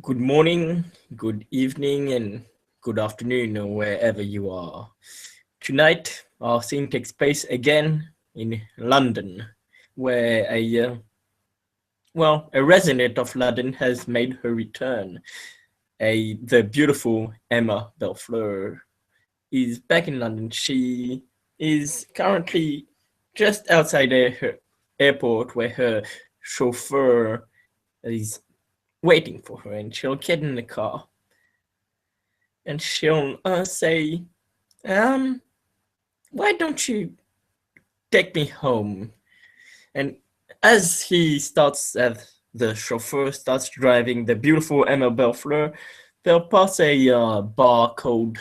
Good morning, good evening, and good afternoon, or wherever you are. Tonight, our scene takes place again in London, where a resident of London has made her return. The beautiful Emma Belfleur is back in London. She is currently just outside her airport, where her chauffeur is waiting for her, and she'll get in the car and she'll say, why don't you take me home? And as the chauffeur starts driving the beautiful Emma Belfleur, they'll pass a bar called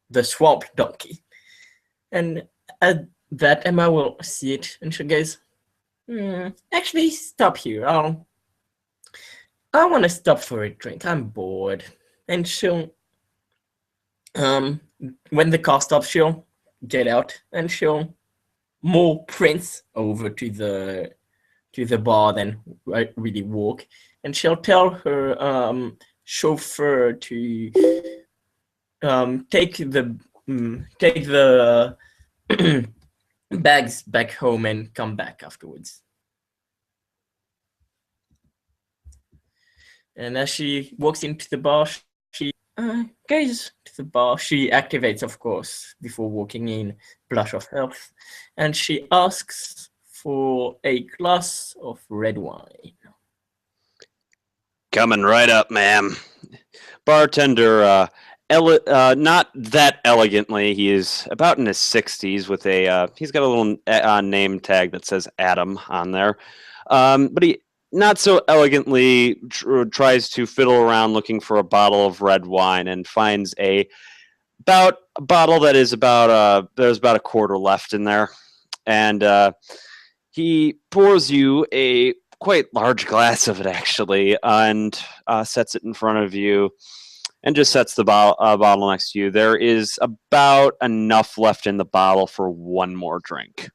the Swamp Donkey. And at that, Emma will see it and she goes, actually, stop here. I want to stop for a drink. I'm bored. And she'll, when the car stops, she'll get out and she'll more Prince over to the bar than really walk, and she'll tell her chauffeur to take the bags back home and come back afterwards. And as she walks into the bar, she goes to the bar. She activates, of course, before walking in, Blush of Health, and she asks for a glass of red wine. Coming right up, ma'am. Bartender, not that elegantly. He is about in his 60s with he's got a little name tag that says Adam on there. But he not so elegantly tries to fiddle around looking for a bottle of red wine and finds a bottle that is there's about a quarter left in there. And he pours you a quite large glass of it, actually, and sets it in front of you and just sets the bottle next to you. There is about enough left in the bottle for one more drink.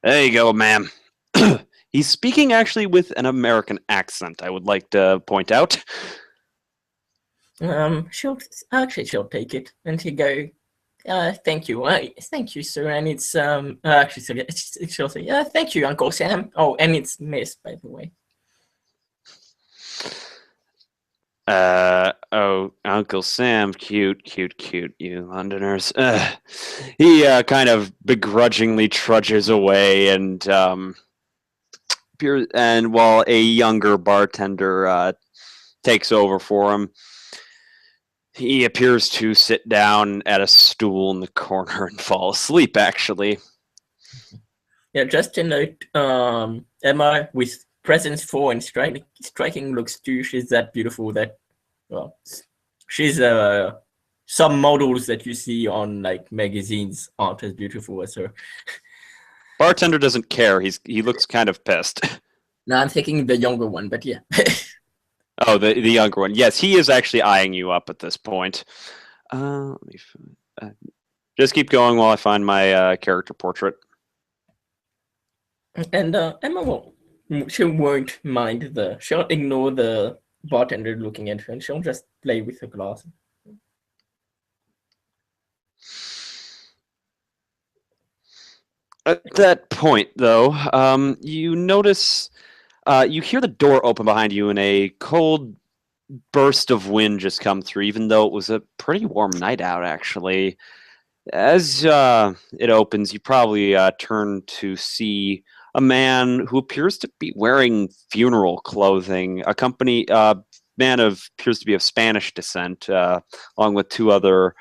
There you go, ma'am. He's speaking actually with an American accent, I would like to point out. She'll take it, and he'll go, thank you. Thank you, sir. And it's she'll say, thank you, Uncle Sam. Oh, and it's Miss, by the way. Uncle Sam, cute, you Londoners. He kind of begrudgingly trudges away, and while a younger bartender takes over for him, he appears to sit down at a stool in the corner and fall asleep, actually. Yeah, just to note, Emma, with presence 4 and striking looks too, she's that beautiful that, well, she's some models that you see on like magazines aren't as beautiful as her. Bartender doesn't care. He looks kind of pissed. No, I'm thinking the younger one, but yeah. Oh, the younger one. Yes, he is actually eyeing you up at this point. Let me just keep going while I find my character portrait. And Emma she won't mind she'll ignore the bartender looking at her, and she'll just play with her glass. At that point, though, you notice, you hear the door open behind you, and a cold burst of wind just come through, even though it was a pretty warm night out, actually. As it opens, you probably turn to see a man who appears to be wearing funeral clothing. Man appears to be of Spanish descent, along with two other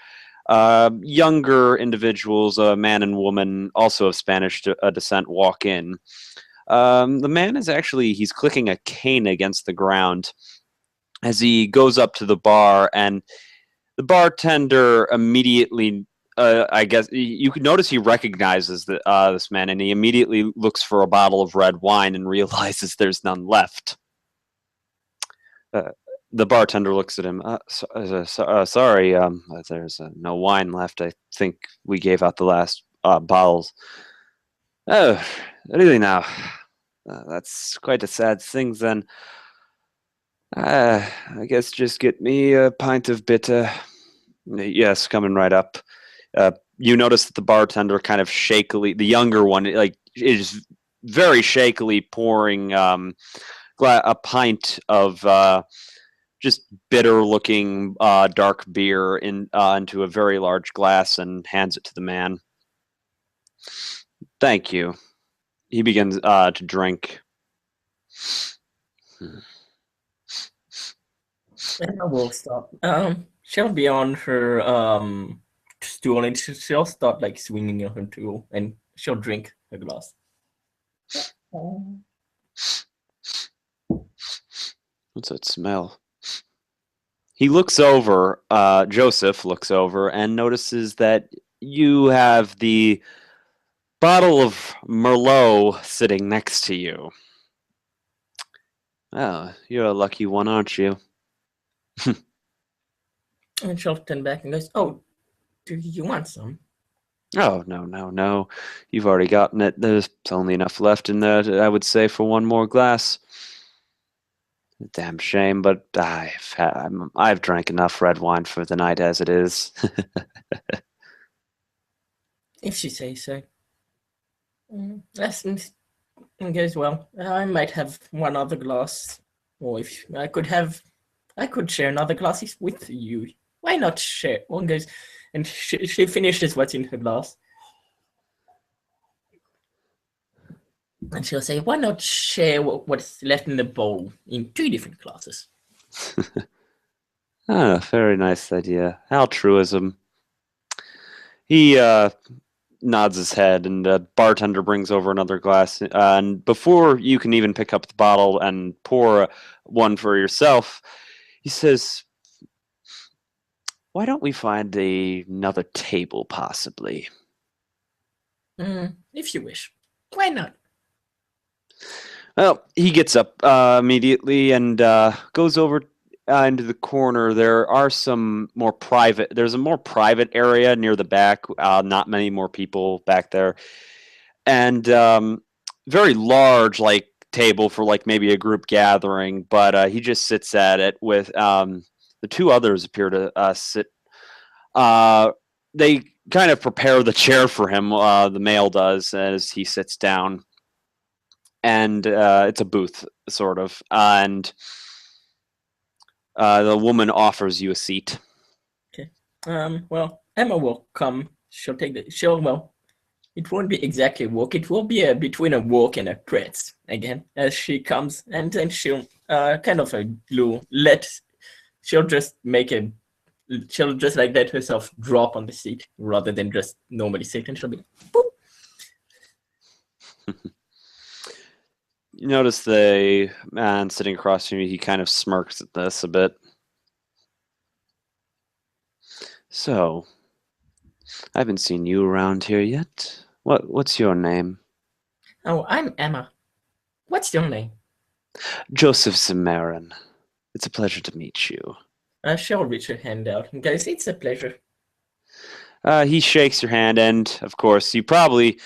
younger individuals, a man and woman, also of Spanish descent, walk in. The man he's clicking a cane against the ground as he goes up to the bar, and the bartender immediately, I guess you could notice he recognizes this man, and he immediately looks for a bottle of red wine and realizes there's none left. The bartender looks at him. Sorry, there's no wine left. I think we gave out the last bottles. Oh, really now? That's quite a sad thing then. I guess just get me a pint of bitter. Yes, coming right up. You notice that the bartender kind of shakily, the younger one, like is very shakily pouring a pint of just bitter-looking dark beer into a very large glass and hands it to the man. Thank you. He begins to drink. And I will stop. She'll be on her stool and she'll start like swinging on her stool and she'll drink a glass. What's that smell? He looks over, Joseph looks over and notices that you have the bottle of Merlot sitting next to you. Oh, you're a lucky one, aren't you? And she'll turn back and goes, "Oh, do you want some?" Oh, no, no, no. You've already gotten it. There's only enough left in there, I would say, for one more glass. Damn shame, but I've drank enough red wine for the night as it is. If she says so. That goes well. I might have one other glass, or if I could share another glass with you. Why not share? One goes, and she finishes what's in her glass. And she'll say, "Why not share what's left in the bowl in two different glasses?" Ah, very nice idea. Altruism. He nods his head, and the bartender brings over another glass. And before you can even pick up the bottle and pour one for yourself, he says, "Why don't we find another table, possibly?" If you wish. Why not? Well, he gets up immediately and goes over into the corner. There's a more private area near the back. Not many more people back there, and very large, like table for like maybe a group gathering. But he just sits at it with the two others appear to sit. They kind of prepare the chair for him. The male does as he sits down, and it's a booth sort of, and the woman offers you a seat. Okay. Well, Emma will come. She'll take the. Well, it won't be exactly a walk. It will be between a walk and a press again as she comes, and then she'll kind of a glue let. She'll just make a. She'll just like let herself drop on the seat rather than just normally sit, and she'll be. Boop. You notice the man sitting across from you. He kind of smirks at this a bit. So, I haven't seen you around here yet. What's your name? Oh, I'm Emma. What's your name? Joseph Cimarron. It's a pleasure to meet you. She'll reach her hand out and goes, "It's a pleasure." He shakes your hand, and of course, you probably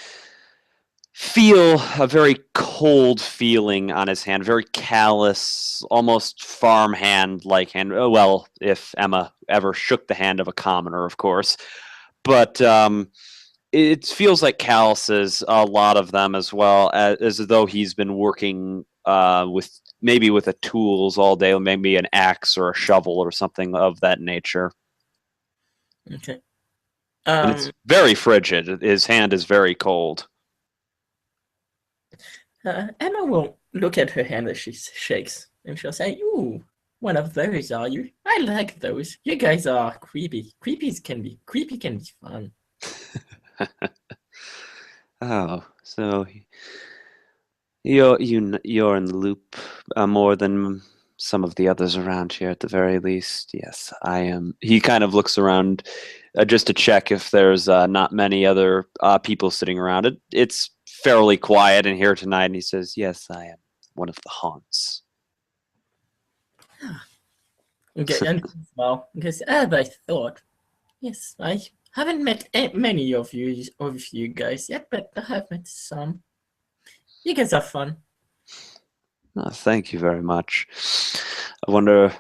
feel a very cold feeling on his hand, very callous, almost farm hand like hand. Well, if Emma ever shook the hand of a commoner, of course. But it feels like calluses, a lot of them as well, as though he's been working with the tools all day, maybe an axe or a shovel or something of that nature. Okay. And it's very frigid. His hand is very cold. Emma will look at her hand as she shakes, and she'll say, "Ooh, one of those, are you? I like those. You guys are creepy. Creepy can be fun." Oh, so you're in the loop more than some of the others around here, at the very least. Yes, I am. He kind of looks around just to check if there's not many other people sitting around. It's fairly quiet in here tonight, and he says, "Yes, I am one of the haunts." Okay, and smile because as I thought, yes, I haven't met many of you guys yet, but I have met some. You guys are fun. Oh, thank you very much. I wonder,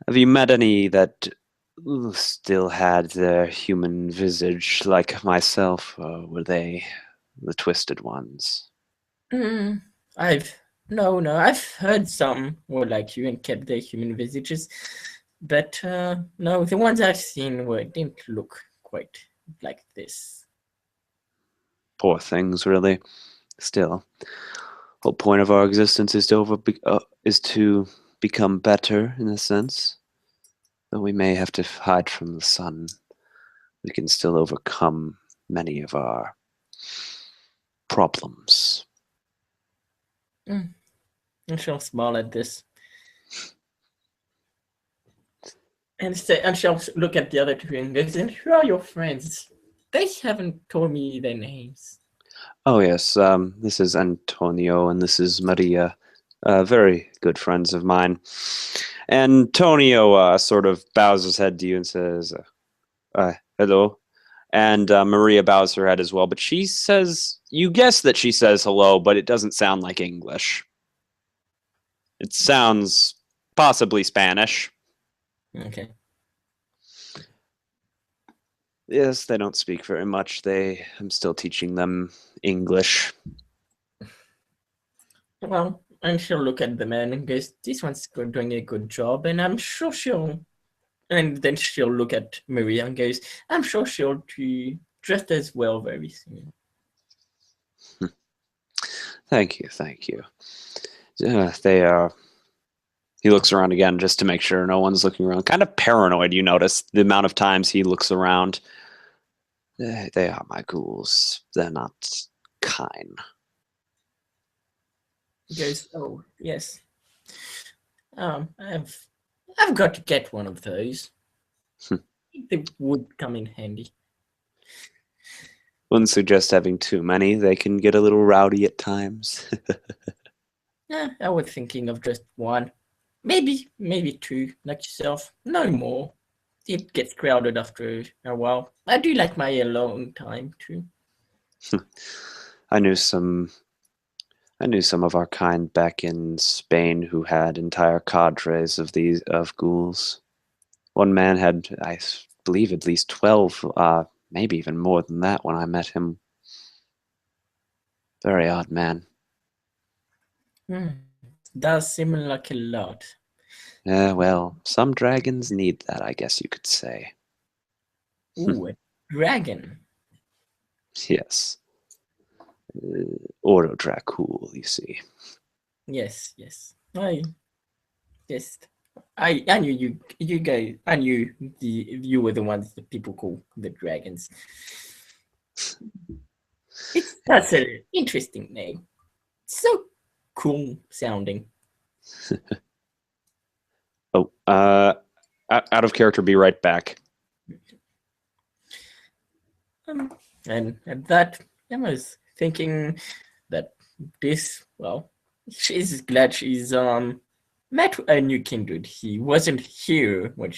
have you met any that still had their human visage like myself, or were they the twisted ones? Mm, I've no, I've heard some were like you and kept their human visages, but no, the ones I've seen were didn't look quite like this. Poor things, really. Still, whole point of our existence is is to become better in a sense. Though we may have to hide from the sun, we can still overcome many of our problems. Mm, I shall smile at this, and shall look at the other two and goes, "And who are your friends? They haven't told me their names." Oh yes, this is Antonio and this is Maria, very good friends of mine. Antonio sort of bows his head to you and says, "Hello." And Maria bows her head as well, but she says, you guess that she says hello, but it doesn't sound like English. It sounds possibly Spanish. Okay. Yes, they don't speak very much. I'm still teaching them English. Well, and she'll look at the man and goes, "This one's doing a good job," and I'm sure she'll. And then she'll look at Maria and goes, "I'm sure she'll do just as well very soon." Thank you, thank you. They are. He looks around again just to make sure no one's looking around. Kind of paranoid, you notice the amount of times he looks around. They are my ghouls. They're not kind. He goes, "Oh yes, I've got to get one of those. They would come in handy." Wouldn't suggest having too many. They can get a little rowdy at times. Yeah, I was thinking of just one, maybe two, like yourself. No more. It gets crowded after a while. I do like my alone time too. I knew some I knew some of our kind back in Spain who had entire cadres of ghouls. One man had, I believe, at least 12, maybe even more than that when I met him. Very odd man. Hmm. Does seem like a lot. Well, some dragons need that, I guess you could say. Ooh, a dragon. Yes. Oro Dracul, you see. Yes, yes. Yes. I knew you guys I knew you were the ones that people call the dragons. That's an interesting name. So cool sounding. Oh, out of character, be right back. And at that, I was thinking that she's glad she's met a new kindred. He wasn't here when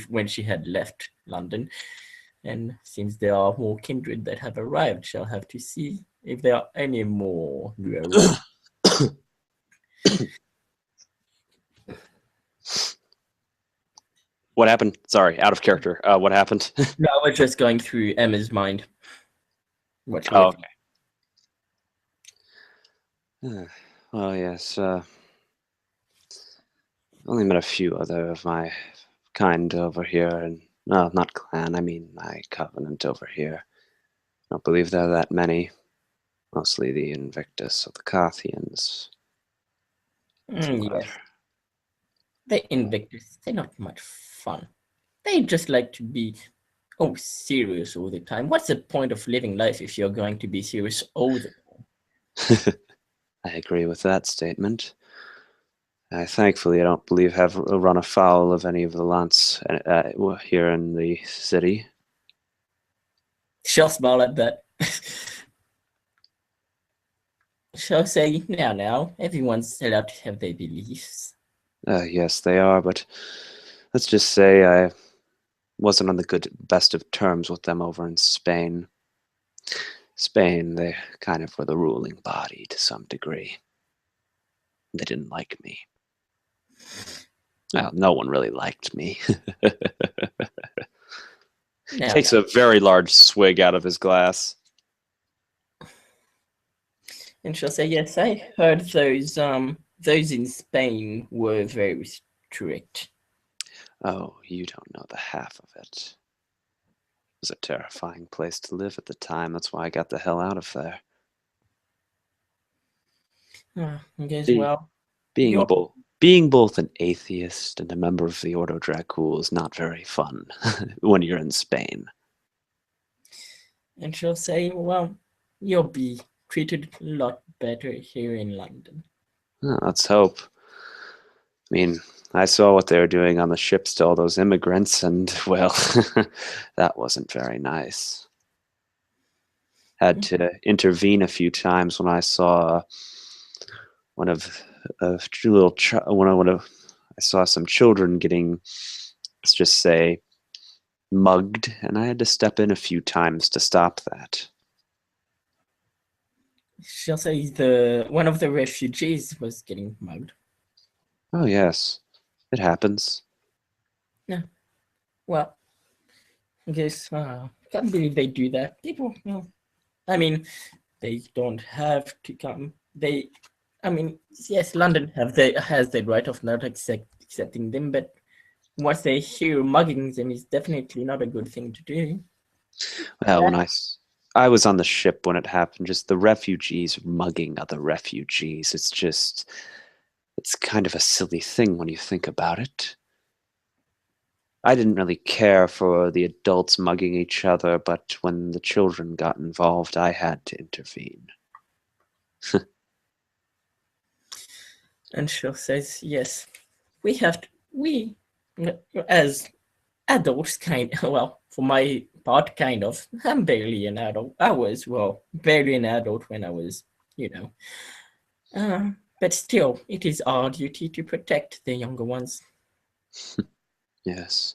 when she had left London, and since there are more kindred that have arrived, she'll have to see if there are any more new arrived. What happened? Sorry, out of character. What happened? No, I was just going through Emma's mind, what she Oh, was. okay. Well, yes. Only met a few other of my kind over here, and no, not clan. I mean my covenant over here. I don't believe there are that many. Mostly the Invictus of the Carthians. Few other. Yes, the Invictus. They're not much fun. They just like to be serious all the time. What's the point of living life if you're going to be serious all the time? I agree with that statement. Thankfully, I don't believe have run afoul of any of the lance here in the city. She'll smile at that. She'll say, now, everyone's allowed to have their beliefs. Yes, they are, but let's just say I wasn't on the best of terms with them over in Spain. Spain, they kind of were the ruling body to some degree. They didn't like me. Well, no one really liked me. No, Takes no. a very large swig out of his glass. And she'll say, yes, I heard those in Spain were very strict. Oh, you don't know the half of it. It was a terrifying place to live at the time. That's why I got the hell out of there. I guess, Be, well, being you're, both being both an atheist and a member of the Ordo Dracul is not very fun when you're in Spain. and she'll say, well, you'll be treated a lot better here in London. Oh, let's hope. I mean, I saw what they were doing on the ships to all those immigrants, and well, that wasn't very nice. Had to intervene a few times when I saw one of a little one of I saw some children getting, let's just say, mugged, and I had to step in a few times to stop that. She'll say the one of the refugees was getting mugged. Oh yes, it happens. Yeah, well, I guess can't believe they do that. People, I mean, they don't have to come. I mean, yes, London has the right of not accepting them, but once they hear mugging them is definitely not a good thing to do. Well, I was on the ship when it happened, just the refugees mugging other refugees. It's kind of a silly thing when you think about it. I didn't really care for the adults mugging each other, but when the children got involved, I had to intervene. And she says, yes, we as adults well, for my part, kind of. I'm barely an adult. I was, well, barely an adult when I was, you know. But still, it is our duty to protect the younger ones. Yes,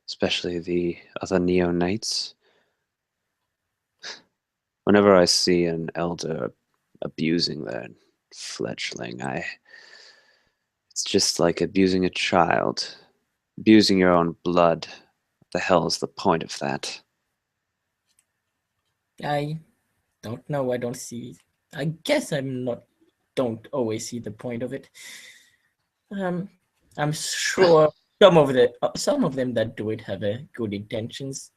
especially the other neo-knights. Whenever I see an elder abusing their fledgling, it's just like abusing a child, abusing your own blood. What the hell is the point of that? I don't know. I don't see. I guess don't always see the point of it. Um, I'm sure some of them that do it have a good intentions,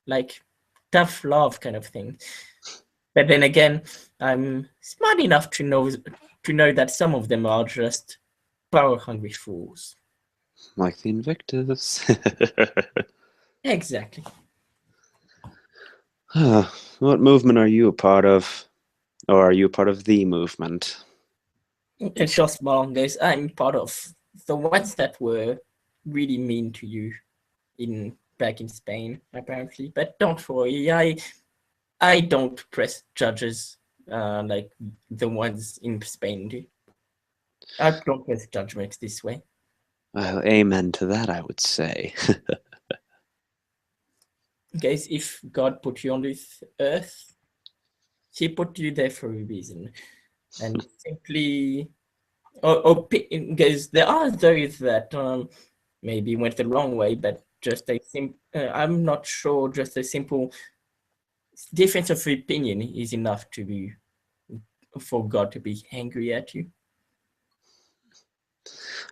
like tough love kind of thing. But then again, I'm smart enough to know that some of them are just power hungry fools. Like the Invictus. Exactly. What movement are you a part of? Or are you a part of the movement? And just small guys, I'm part of the ones that were really mean to you in back in Spain, apparently. But don't worry, I don't press judges like the ones in Spain do. I don't press judgments this way. Well, amen to that, I would say. Guys, if God put you on this earth, he put you there for a reason. And simply guys, there are those that maybe went the wrong way, but just I'm not sure just a simple difference of opinion is enough to be for God to be angry at you.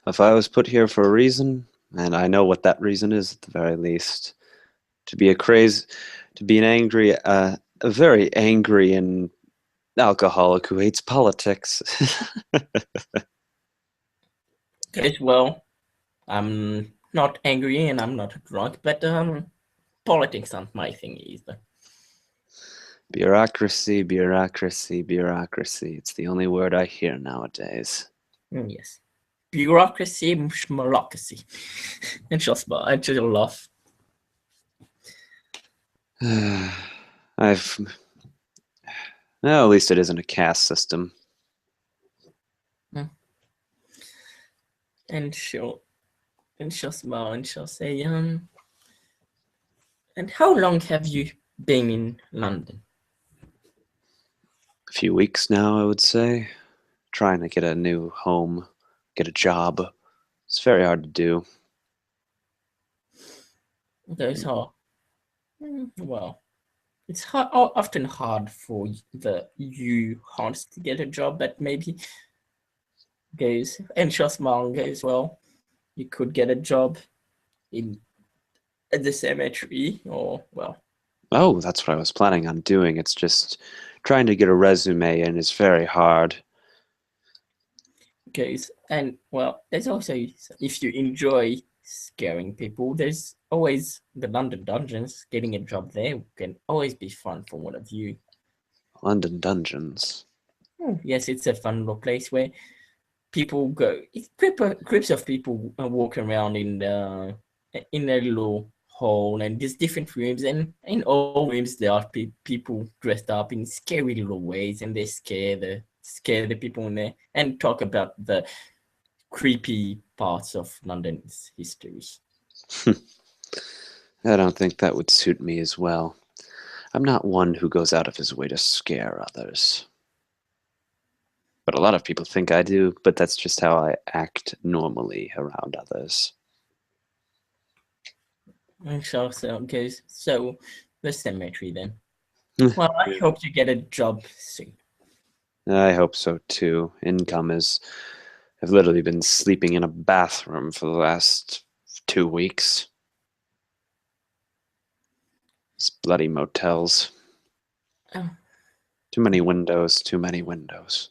If I was put here for a reason, and I know what that reason is at the very least, to be an angry, a very angry and alcoholic who hates politics. Guys, well, I'm not angry and I'm not drunk, but politics aren't my thing either. Bureaucracy, bureaucracy, bureaucracy. It's the only word I hear nowadays. Yes. Bureaucracy, schmalocracy. And she'll laugh. Well, at least it isn't a caste system. And she'll smile and she'll say, and how long have you been in London? A few weeks now, I would say. Trying to get a new home, get a job. It's very hard to do. Those are well. It's often hard for the you hunts to get a job, but maybe goes and Shosmang goes well. You could get a job in at the cemetery, or well, Oh, that's what I was planning on doing. It's just trying to get a resume in is very hard. goes and well. There's also if you enjoy scaring people, there's always the London dungeons. Getting a job there can always be fun for one of you. London Dungeons. Yes, it's a fun little place where people go. It's groups of people walk around in a little hall, and there's different rooms, and in all rooms there are people dressed up in scary little ways, and they scare the people in there and talk about the creepy parts of London's history. I don't think that would suit me as well. I'm not one who goes out of his way to scare others. But a lot of people think I do, but that's just how I act normally around others. And so goes so the cemetery then. Well, I hope you get a job soon. I hope so too. Income is. I've literally been sleeping in a bathroom for the last 2 weeks. These bloody motels. Oh, Too many windows, too many windows.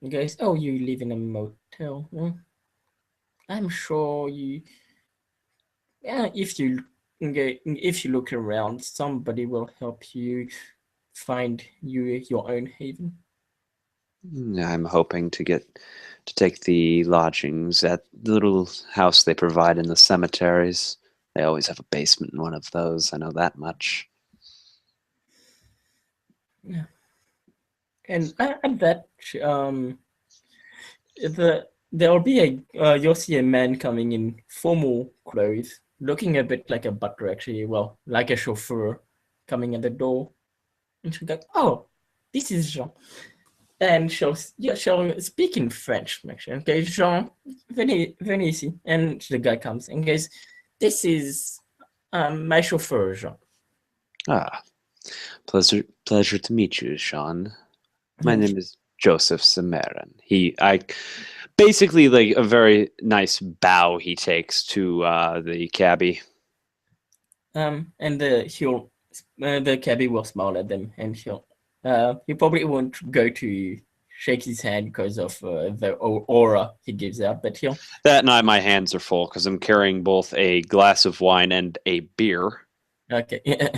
guys, oh, you live in a motel. Well, I'm sure you. Yeah, if you look around, somebody will help you find your own haven. I'm hoping to take the lodgings at the little house they provide in the cemeteries. They always have a basement in one of those, I know that much. Yeah, and at that there'll be you'll see a man coming in formal clothes, looking a bit like a butler actually, well, like a chauffeur, coming at the door, and she'll go, "Oh, this is Jean." And she'll speak in French, actually. Okay, Jean, venez ici. And the guy comes and goes, "This is my chauffeur, Jean." Ah, pleasure to meet you, Sean. My And name is Joseph Samarin. I basically like a very nice bow he takes to the cabbie. and the cabbie will smile at them, and he probably won't go to shake his hand because of the aura he gives out, but he'll That night my hands are full because I'm carrying both a glass of wine and a beer. okay, yeah.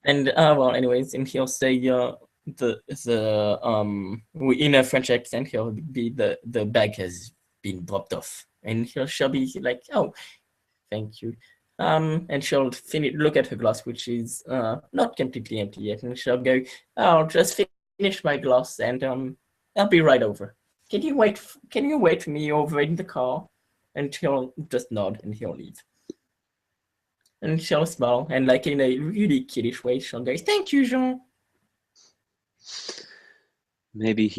And well, anyways, and he'll say in a French accent, he'll be the bag has been dropped off, and she'll be like, "Oh, thank you." And she'll look at her glass, which is not completely empty yet, and she'll go, "I'll just finish my glass, and I'll be right over. Can you wait for me over in the car?" And he'll just nod, and he'll leave. And she'll smile, and like in a really kiddish way, she'll go, "Thank you, Jean." Maybe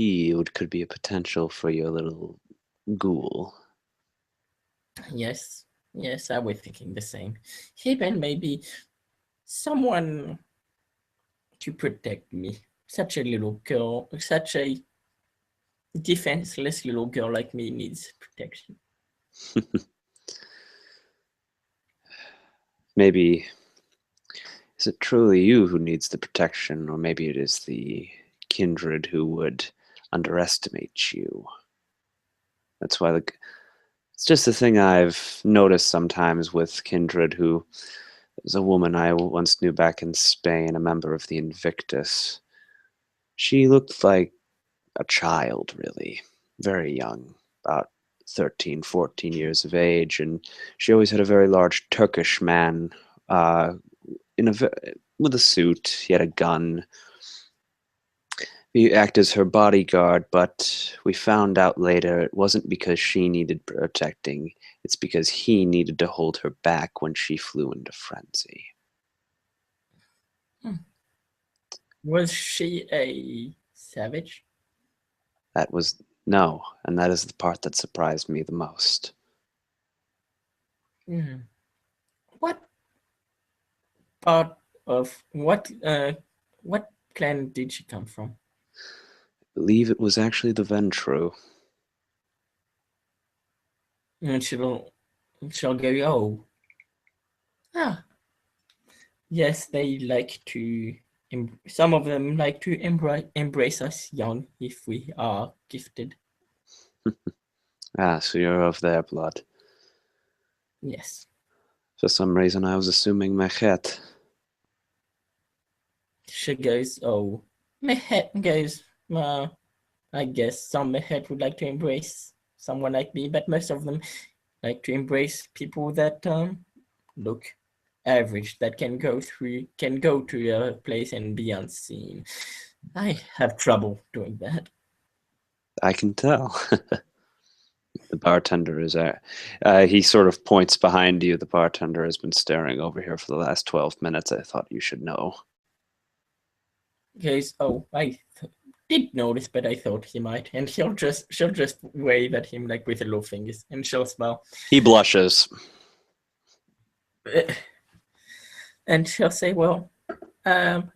could be a potential for your little ghoul. Yes, yes, I was thinking the same. Even maybe someone to protect me. Such a little girl, such a defenseless little girl like me needs protection. Maybe is it truly you who needs the protection, or maybe it is the kindred who would underestimate you? That's why it's just a thing I've noticed sometimes with kindred, who is a woman I once knew back in Spain, a member of the Invictus. She looked like a child, really, very young, about 13, 14 years of age, and she always had a very large Turkish man uh, in a with a suit. He had a gun. He acted as her bodyguard, but we found out later it wasn't because she needed protecting. It's because he needed to hold her back when she flew into frenzy. Hmm. Was she a savage? That was No, and that is the part that surprised me the most. Hmm. What part of what clan did she come from? I believe it was actually the Ventru. And she'll go, oh, ah, yes, they like to. Some of them like to embrace us young if we are gifted. Ah, so you're of their blood. Yes. For some reason, I was assuming Mechet. She goes, oh, Mehet goes, I guess some Mehet would like to embrace someone like me, but most of them like to embrace people that look average, that can go to a place and be unseen. I have trouble doing that. I can tell. The bartender is he sort of points behind you. The bartender has been staring over here for the last 12 minutes. I thought you should know. Goes, oh, did notice, but I thought he might, and she'll just wave at him like with her little fingers, and she'll smile, He blushes. and she'll say, well,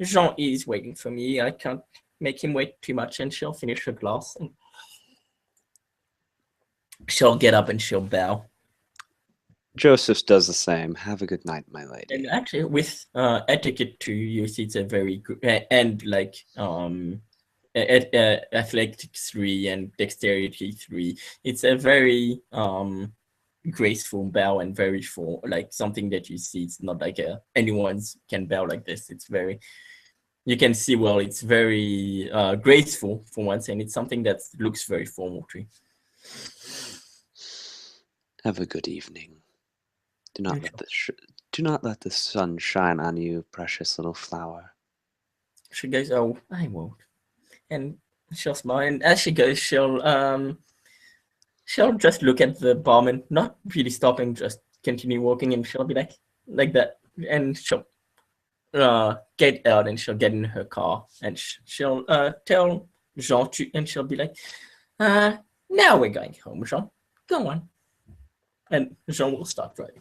Jean is waiting for me. I can't make him wait too much, and she'll finish her glass, and she'll get up and she'll bow. Joseph does the same. Have a good night, my lady. And actually, with etiquette too, you see it's a very good and like athletics 3 and dexterity 3. It's a very graceful bow and very full, like something that you see. It's not like anyone's can bow like this. It's very, you can see well. It's very graceful for once, and it's something that looks very formal too. Have a good evening. Do not let the sun shine on you, precious little flower. She goes, "Oh, I won't," and she'll smile. And as she goes, she'll just look at the barman, not really stopping, just continue walking, and she'll be like that, and she'll get out and she'll get in her car, and she'll tell Jean to, and she'll be like, now we're going home, Jean. Go on. And Jean will start driving.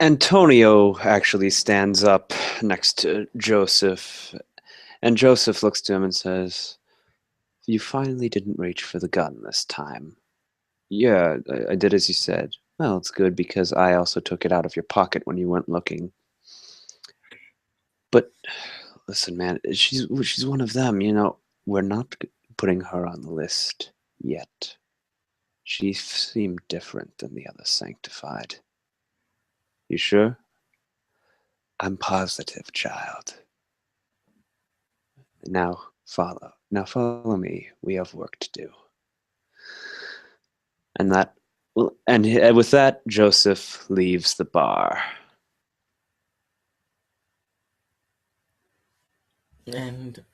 Antonio actually stands up next to Joseph, and Joseph looks to him and says, "You finally didn't reach for the gun this time." "Yeah, I did as you said." "Well, it's good because I also took it out of your pocket when you weren't looking." "But listen, man, she's one of them, you know. We're not putting her on the list yet. She seemed different than the other sanctified." "You sure?" "I'm positive, child. Now follow me. We have work to do." And with that, Joseph leaves the bar. And